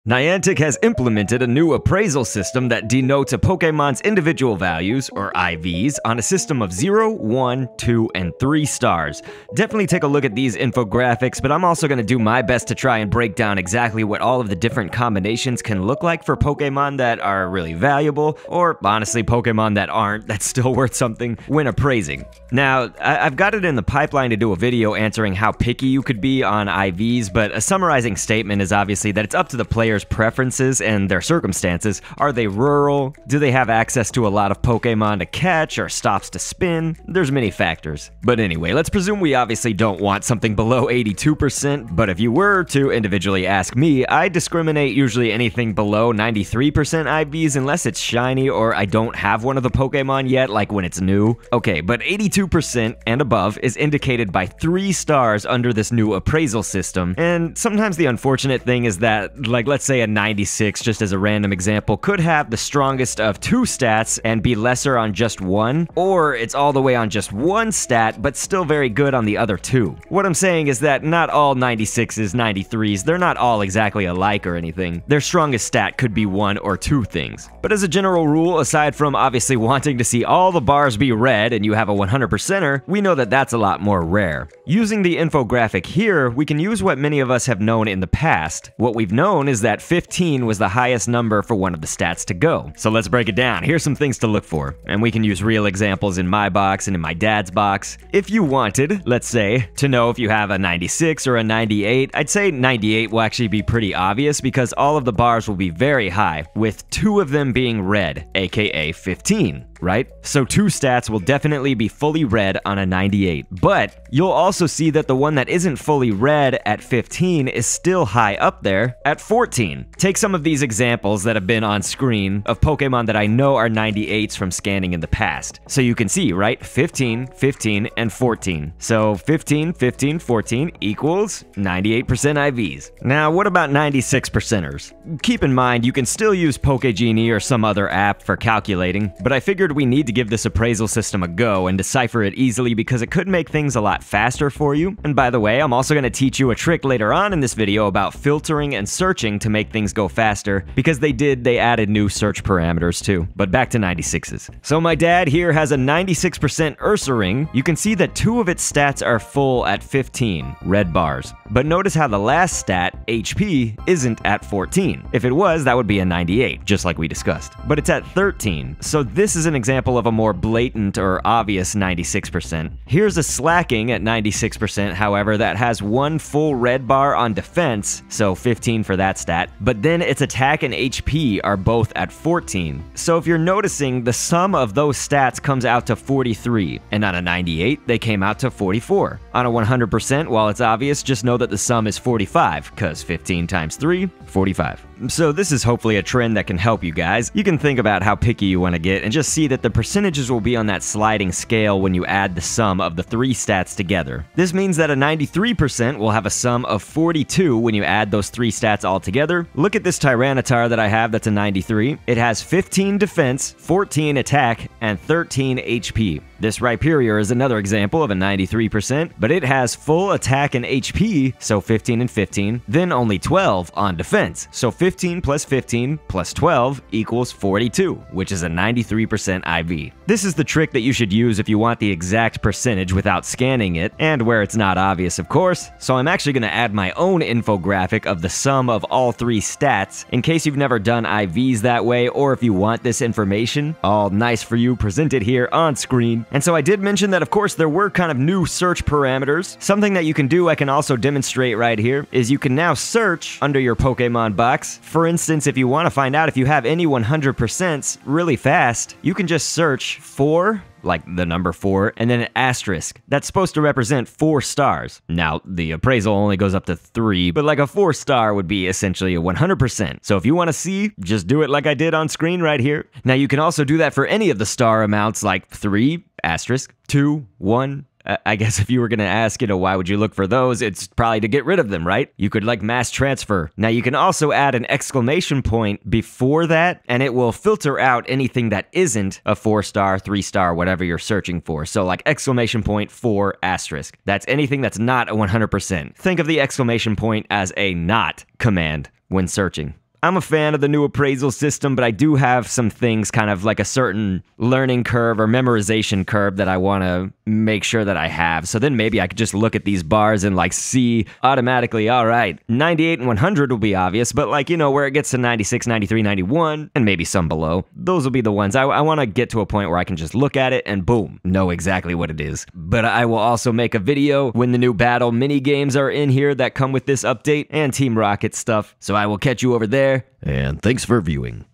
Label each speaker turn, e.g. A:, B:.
A: Niantic has implemented a new appraisal system that denotes a Pokemon's individual values, or IVs, on a system of 0, 1, 2, and 3 stars. Definitely take a look at these infographics, but I'm also going to do my best to try and break down exactly what all of the different combinations can look like for Pokemon that are really valuable, or honestly Pokemon that aren't, that's still worth something, when appraising. Now, I've got it in the pipeline to do a video answering how picky you could be on IVs, but a summarizing statement is obviously that it's up to the player's preferences and their circumstances. Are they rural? Do they have access to a lot of Pokemon to catch or stops to spin? There's many factors. But anyway, let's presume we obviously don't want something below 82%, but if you were to individually ask me, I discriminate usually anything below 93% IVs unless it's shiny or I don't have one of the Pokemon yet, like when it's new. Okay, but 82% and above is indicated by 3 stars under this new appraisal system, and sometimes the unfortunate thing is that, like, let's say a 96, just as a random example, could have the strongest of 2 stats and be lesser on just 1, or it's all the way on just 1 stat but still very good on the other 2. What I'm saying is that not all 96s, 93s, they're not all exactly alike or anything. Their strongest stat could be 1 or 2 things. But as a general rule, aside from obviously wanting to see all the bars be red and you have a 100%er, we know that that's a lot more rare. Using the infographic here, we can use what many of us have known in the past. What we've known is that 15 was the highest number for one of the stats to go. So let's break it down. Here's some things to look for, and we can use real examples in my box and in my dad's box. If you wanted, let's say, to know if you have a 96 or a 98, I'd say 98 will actually be pretty obvious because all of the bars will be very high, with 2 of them being red, aka 15. Right? So 2 stats will definitely be fully red on a 98, but you'll also see that the one that isn't fully red at 15 is still high up there at 14. Take some of these examples that have been on screen of Pokemon that I know are 98s from scanning in the past. So you can see, right? 15, 15, and 14. So 15, 15, 14 equals 98% IVs. Now, what about 96%ers? Keep in mind, you can still use PokeGenie or some other app for calculating, but I figured we need to give this appraisal system a go and decipher it easily because it could make things a lot faster for you. And by the way, I'm also going to teach you a trick later on in this video about filtering and searching to make things go faster, because they added new search parameters too. But back to 96s. So my dad here has a 96% Ursaring. You can see that 2 of its stats are full at 15, red bars. But notice how the last stat, HP, isn't at 14. If it was, that would be a 98, just like we discussed. But it's at 13, so this is an example of a more blatant or obvious 96%. Here's a Slacking at 96%, however, that has 1 full red bar on defense, so 15 for that stat, but then its attack and HP are both at 14. So if you're noticing, the sum of those stats comes out to 43, and on a 98, they came out to 44. On a 100%, while it's obvious, just know that the sum is 45, cause 15 times 3, 45. So this is hopefully a trend that can help you guys. You can think about how picky you want to get and just see that the percentages will be on that sliding scale when you add the sum of the 3 stats together. This means that a 93% will have a sum of 42 when you add those 3 stats all together. Look at this Tyranitar that I have that's a 93. It has 15 defense, 14 attack, and 13 HP. This Rhyperior is another example of a 93%, but it has full attack and HP, so 15 and 15, then only 12 on defense. So 15 plus 15 plus 12 equals 42, which is a 93% IV. This is the trick that you should use if you want the exact percentage without scanning it, and where it's not obvious, of course. So I'm actually going to add my own infographic of the sum of all 3 stats, in case you've never done IVs that way, or if you want this information, all nice for you, presented here on screen. And so I did mention that, of course, there were kind of new search parameters. Something that you can do, I can also demonstrate right here, is you can now search under your Pokemon box. For instance, if you want to find out if you have any 100% really fast, you can just search for, like the number 4, and then an asterisk. That's supposed to represent 4 stars. Now, the appraisal only goes up to 3, but like a 4 star would be essentially a 100%. So if you want to see, just do it like I did on screen right here. Now, you can also do that for any of the star amounts, like 3, asterisk, 2, 1, I guess if you were going to ask, why would you look for those? It's probably to get rid of them, right? You could like mass transfer. Now you can also add an exclamation point before that, and it will filter out anything that isn't a 4-star, 3-star, whatever you're searching for. So like exclamation point 4 asterisk. That's anything that's not a 100%. Think of the exclamation point as a not command when searching. I'm a fan of the new appraisal system, but I do have some things kind of like a certain learning curve or memorization curve that I want to make sure that I have. So then maybe I could just look at these bars and like see automatically, all right, 98 and 100 will be obvious, but like, you know, where it gets to 96, 93, 91, and maybe some below, those will be the ones. I want to get to a point where I can just look at it and boom, know exactly what it is. But I will also make a video when the new battle mini games are in here that come with this update and Team Rocket stuff. So I will catch you over there. And thanks for viewing.